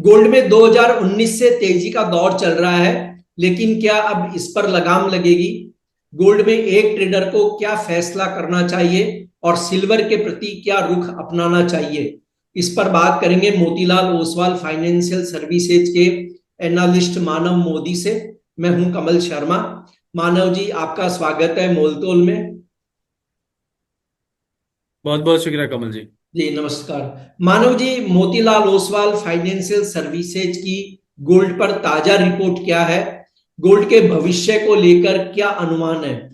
Gold में 2019 से तेजी का दौर चल रहा है, लेकिन क्या अब इस पर लगाम लगेगी? गोल्ड में एक ट्रेडर को क्या फैसला करना चाहिए और सिल्वर के प्रति क्या रुख अपनाना चाहिए? इस पर बात करेंगे मोतीलाल ओसवाल फाइनेंशियल सर्विसेज के एनालिस्ट मानव मोदी से। मैं हूं कमल शर्मा। मानव जी, आपका स्वागत है मोलतोल में। बहुत बहुत शुक्रिया कमल जी। जी नमस्कार। मानव जी, मोतीलाल ओसवाल फाइनेंशियल सर्विसेज की गोल्ड पर ताजा रिपोर्ट क्या है? गोल्ड के भविष्य को लेकर क्या अनुमान है?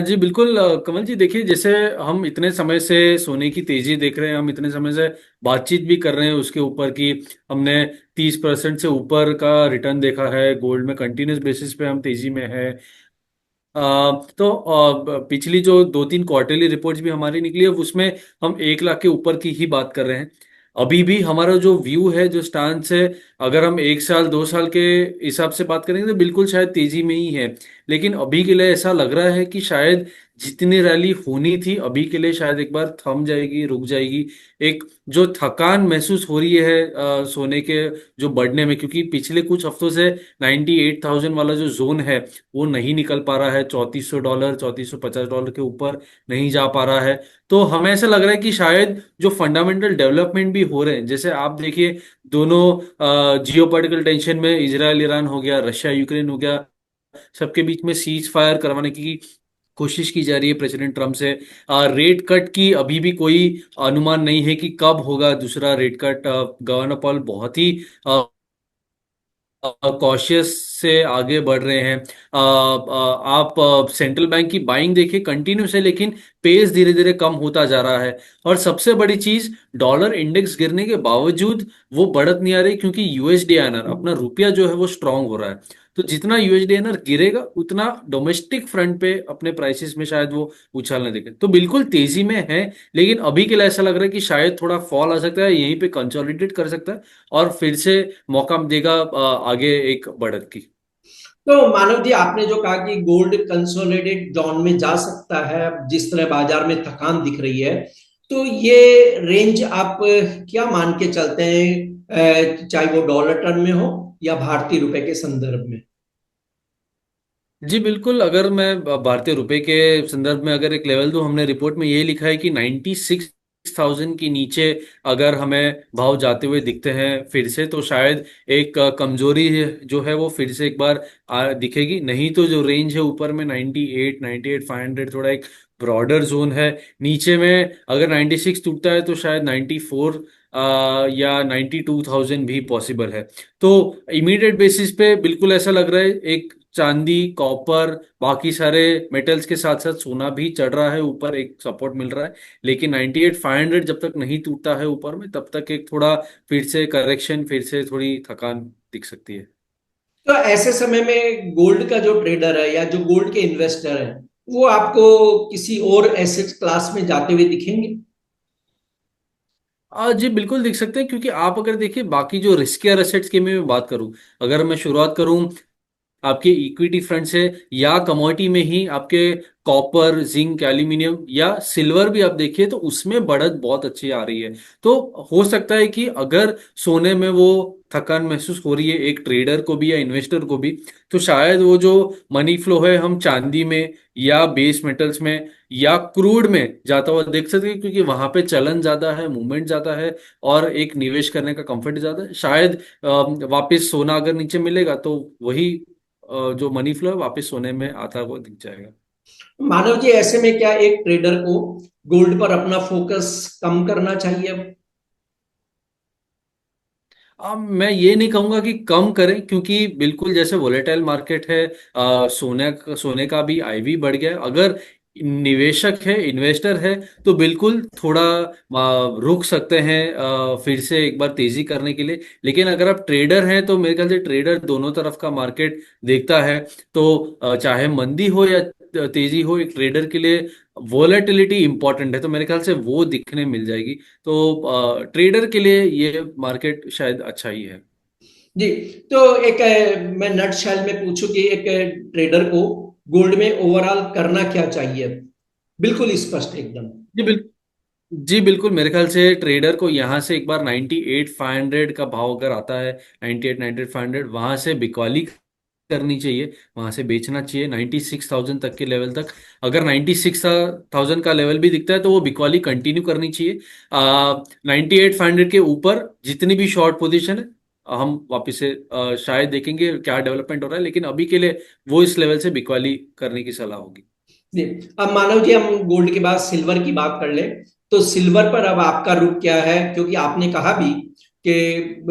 जी बिल्कुल कमल जी, देखिए जैसे हम इतने समय से सोने की तेजी देख रहे हैं, हम इतने समय से बातचीत भी कर रहे हैं उसके ऊपर कि हमने 30% से ऊपर का रिटर्न देखा है गोल्ड में, कंटिन्यूस बेसिस पे हम तेजी में है। तो पिछली जो 2-3 क्वार्टरली रिपोर्ट्स भी हमारी निकली है उसमें हम 1 लाख के ऊपर की ही बात कर रहे हैं। अभी भी हमारा जो व्यू है, जो स्टांस है, अगर हम 1 साल 2 साल के हिसाब से बात करेंगे तो बिल्कुल शायद तेजी में ही है। लेकिन अभी के लिए ऐसा लग रहा है कि शायद जितनी रैली होनी थी अभी के लिए शायद एक बार थम जाएगी, रुक जाएगी। एक जो थकान महसूस हो रही है सोने के जो बढ़ने में, क्योंकि पिछले कुछ हफ्तों से 98,000 वाला जो जोन है वो नहीं निकल पा रहा है, $3400 $3450 के ऊपर नहीं जा पा रहा है। तो हमें ऐसा लग रहा है कि शायद जो फंडामेंटल डेवलपमेंट भी हो रहे हैं, जैसे आप देखिए दोनों जियोपॉलिटिकल टेंशन में, इजराइल ईरान हो गया, रशिया यूक्रेन हो गया, सबके बीच में सीज फायर करवाने की कोशिश की जा रही है प्रेसिडेंट ट्रम्प से। रेट कट की अभी भी कोई अनुमान नहीं है कि कब होगा दूसरा रेट कट। गवर्नर पॉल बहुत ही कॉशियस से आगे बढ़ रहे हैं। आप सेंट्रल बैंक की बाइंग देखिए, कंटिन्यूस है लेकिन पेस धीरे धीरे कम होता जा रहा है। और सबसे बड़ी चीज, डॉलर इंडेक्स गिरने के बावजूद वो बढ़त नहीं आ रही, क्योंकि यूएसडी आईएनआर अपना रुपया जो है वो स्ट्रांग हो रहा है। तो जितना यूएसडी आईएनआर गिरेगा उतना डोमेस्टिक फ्रंट पे अपने प्राइसेस में शायद वो उछालने देंगे, तो बिल्कुल तेजी में है। लेकिन अभी के लिए ऐसा लग रहा है कि शायद थोड़ा फॉल आ सकता है, यहीं पे कंसोलिडेट कर सकता है और फिर से मौका देगा आगे एक बढ़त की। तो मानव जी, आपने जो कहा कि गोल्ड कंसोलिडेट जोन में जा सकता है, जिस तरह बाजार में थकान दिख रही है, तो ये रेंज आप क्या मान के चलते हैं, चाहे वो डॉलर टर्म में हो या भारतीय रुपए के संदर्भ में? जी बिल्कुल, अगर मैं भारतीय रुपए के संदर्भ में अगर एक लेवल दूं, हमने रिपोर्ट में यही लिखा है कि 96,000 के नीचे अगर हमें भाव जाते हुए दिखते हैं फिर से, तो शायद एक कमजोरी जो है वो फिर से एक बार दिखेगी। नहीं तो जो रेंज है ऊपर में 98, 98,500 थोड़ा एक ब्रॉडर जोन है। नीचे में अगर 96 टूटता है तो शायद 94 या 92,000 भी पॉसिबल है। तो इमीडिएट बेसिस पे बिल्कुल ऐसा लग रहा है, एक चांदी, कॉपर, बाकी सारे मेटल्स के साथ साथ सोना भी चढ़ रहा है ऊपर, एक सपोर्ट मिल रहा है। लेकिन 98,500 जब तक नहीं टूटता है ऊपर में, तब तक एक थोड़ा फिर से करेक्शन, फिर से थोड़ी थकान दिख सकती है। तो ऐसे समय में गोल्ड का जो ट्रेडर है या जो गोल्ड के इन्वेस्टर है, वो आपको किसी और एसेट क्लास में जाते हुए दिखेंगे? जी बिल्कुल दिख सकते हैं, क्योंकि आप अगर देखिए बाकी जो रिस्कियर एसेट्स की मैं बात करूं, अगर मैं शुरुआत करूं आपके इक्विटी फंड से या कमोडिटी में ही, आपके कॉपर, जिंक, एल्यूमिनियम या सिल्वर भी आप देखिए तो उसमें बढ़त बहुत अच्छी आ रही है। तो हो सकता है कि अगर सोने में वो थकान महसूस हो रही है एक ट्रेडर को भी या इन्वेस्टर को भी, तो शायद वो जो मनी फ्लो है हम चांदी में या बेस मेटल्स में या क्रूड में जाता हुआ देख सकते हैं, क्योंकि वहां पे चलन ज्यादा है, मूवमेंट ज्यादा है और एक निवेश करने का कंफर्ट ज्यादा है। शायद वापस सोना अगर नीचे मिलेगा तो वही जो मनी फ्लो है वापस सोने में आता हुआ दिख जाएगा। मानव जी, ऐसे में क्या एक ट्रेडर को गोल्ड पर अपना फोकस कम करना चाहिए अब? अब मैं ये नहीं कहूंगा कि कम करें, क्योंकि बिल्कुल जैसे वोलेटाइल मार्केट है, सोने का भी आईवी बढ़ गया है। अगर निवेशक है, इन्वेस्टर है, तो बिल्कुल थोड़ा रुक सकते हैं फिर से एक बार तेजी करने के लिए। लेकिन अगर आप ट्रेडर हैं तो मेरे ख्याल से ट्रेडर दोनों तरफ का मार्केट देखता है। तो चाहे मंदी हो या तेजी हो, एक ट्रेडर के लिए वोलेटिलिटी इंपॉर्टेंट है, तो मेरे ख्याल से वो दिखने मिल जाएगी। तो ट्रेडर के लिए ये मार्केट शायद अच्छा ही है। जी। तो एक मैं नट शेल में पूछूं कि एक ट्रेडर को गोल्ड में ओवरऑल करना क्या चाहिए? बिल्कुल स्पष्ट एकदम। जी बिल्कुल। जी बिल्कुल, मेरे ख्याल से ट्रेडर को यहाँ से एक बार 98,500 का भाव अगर आता है, 98, 98,500 वहां से बिकवाली करनी चाहिए, वहां से बेचना चाहिए 96,000 तक के लेवल तक। अगर 96,000 का लेवल भी दिखता है तो वो बिकवाली कंटिन्यू करनी चाहिए। 98,500 के ऊपर जितनी भी शॉर्ट पोजीशन है हम वापस से शायद देखेंगे क्या डेवलपमेंट हो रहा है, लेकिन अभी के लिए वो इस लेवल से बिकवाली करने की सलाह होगी। जी। अब मानव जी, हम गोल्ड के बाद सिल्वर की बात कर ले, तो सिल्वर पर अब आपका रुख क्या है? क्योंकि आपने कहा भी कि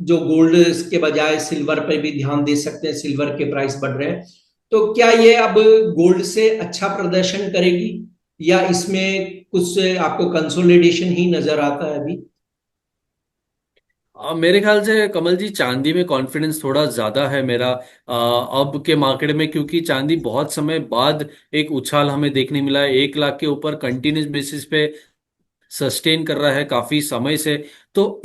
जो गोल्ड के बजाय सिल्वर पर भी ध्यान दे सकते हैं, सिल्वर के प्राइस बढ़ रहे हैं, तो क्या ये अब गोल्ड से अच्छा प्रदर्शन करेगी, या इसमें कुछ आपको कंसोलिडेशन ही नजर आता है अभी? मेरे ख्याल से कमल जी चांदी में कॉन्फिडेंस थोड़ा ज्यादा है मेरा अब के मार्केट में, क्योंकि चांदी बहुत समय बाद एक उछाल हमें देखने मिला है, 1 लाख के ऊपर कंटिन्यूस बेसिस पे सस्टेन कर रहा है काफी समय से। तो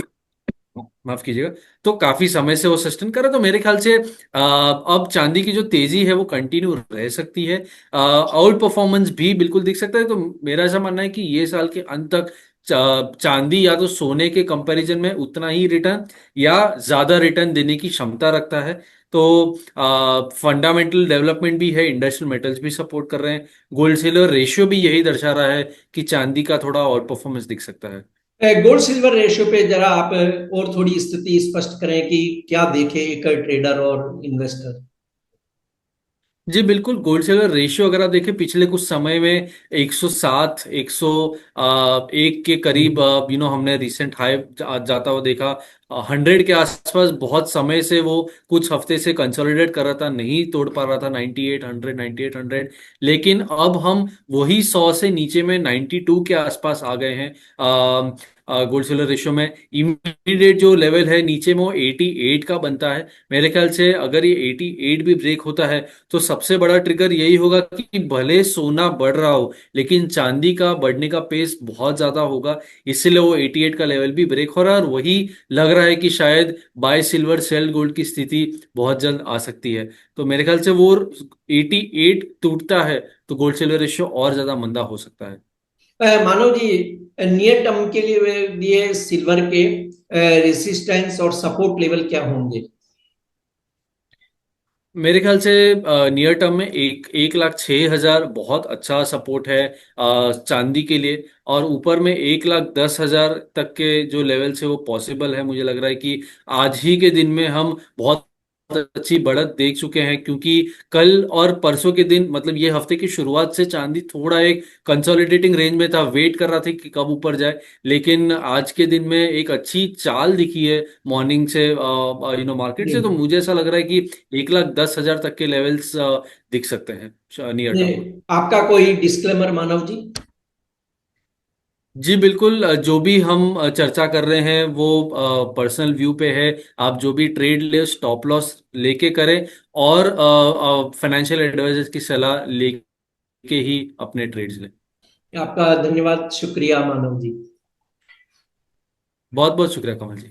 माफ कीजिएगा, तो काफी समय से वो सस्टेन कर रहा है, तो मेरे ख्याल से अब चांदी की जो तेजी है वो कंटिन्यू रह सकती है, आउट परफॉर्मेंस भी बिल्कुल दिख सकता है। तो मेरा ऐसा मानना है कि ये साल के अंत तक चांदी या तो सोने के कंपैरिजन में उतना ही रिटर्न या ज्यादा रिटर्न देने की क्षमता रखता है। तो फंडामेंटल डेवलपमेंट भी है, इंडस्ट्रियल मेटल्स भी सपोर्ट कर रहे हैं, गोल्ड सिल्वर रेशियो भी यही दर्शा रहा है कि चांदी का थोड़ा और परफॉर्मेंस दिख सकता है। गोल्ड सिल्वर रेशियो पे जरा आप और थोड़ी स्थिति स्पष्ट करें कि क्या देखे एक ट्रेडर और इन्वेस्टर। जी बिल्कुल, गोल्ड सिल्वर रेशियो अगर आप देखें पिछले कुछ समय में 107, 101 के करीब हमने रिसेंट हाई जाता हुआ देखा। 100 के आसपास बहुत समय से वो कुछ हफ्ते से कंसोलिडेट कर रहा था, नहीं तोड़ पा रहा था 98, 100, 98, 100। लेकिन अब हम वही 100 से नीचे में 92 के आसपास आ गए हैं गोल्ड सिल्वर रेशियो में। इमीडिएट जो लेवल है नीचे में वो 88 का बनता है। मेरे ख्याल से अगर ये 88 भी ब्रेक होता है तो सबसे बड़ा ट्रिगर यही होगा कि भले सोना बढ़ रहा हो लेकिन चांदी का बढ़ने का पेस बहुत ज्यादा होगा, इसलिए वो 88 का लेवल भी ब्रेक हो रहा है, और वही लग रहा है कि शायद बाय सिल्वर सेल गोल्ड की स्थिति बहुत जल्द आ सकती है। तो मेरे ख्याल से वो 88 टूटता है तो गोल्ड सिल्वर रेशियो और ज्यादा मंदा हो सकता है। मानव जी, नियर टर्म के लिए सिल्वर के रेसिस्टेंस और सपोर्ट लेवल क्या होंगे? मेरे ख्याल से नियर टर्म में 1,06,000 बहुत अच्छा सपोर्ट है चांदी के लिए, और ऊपर में 1,10,000 तक के जो लेवल से वो पॉसिबल है। मुझे लग रहा है कि आज ही के दिन में हम बहुत अच्छी बढ़त देख चुके हैं, क्योंकि कल और परसों के दिन मतलब ये हफ्ते की शुरुआत से चांदी थोड़ा एक कंसोलिडेटिंग रेंज में था, वेट कर रहा था कि कब ऊपर जाए। लेकिन आज के दिन में एक अच्छी चाल दिखी है मॉर्निंग से मार्केट जी। से, तो मुझे ऐसा लग रहा है कि 1,10,000 तक के लेवल्स दिख सकते हैं नियर जी। टर्म में। आपका कोई डिस्क्लेमर मानव जी? जी बिल्कुल, जो भी हम चर्चा कर रहे हैं वो पर्सनल व्यू पे है। आप जो भी ट्रेड ले स्टॉप लॉस लेके करें, और फाइनेंशियल एडवाइजर्स की सलाह लेके ही अपने ट्रेड्स लें। आपका धन्यवाद, शुक्रिया मानव जी। बहुत बहुत शुक्रिया कमल जी।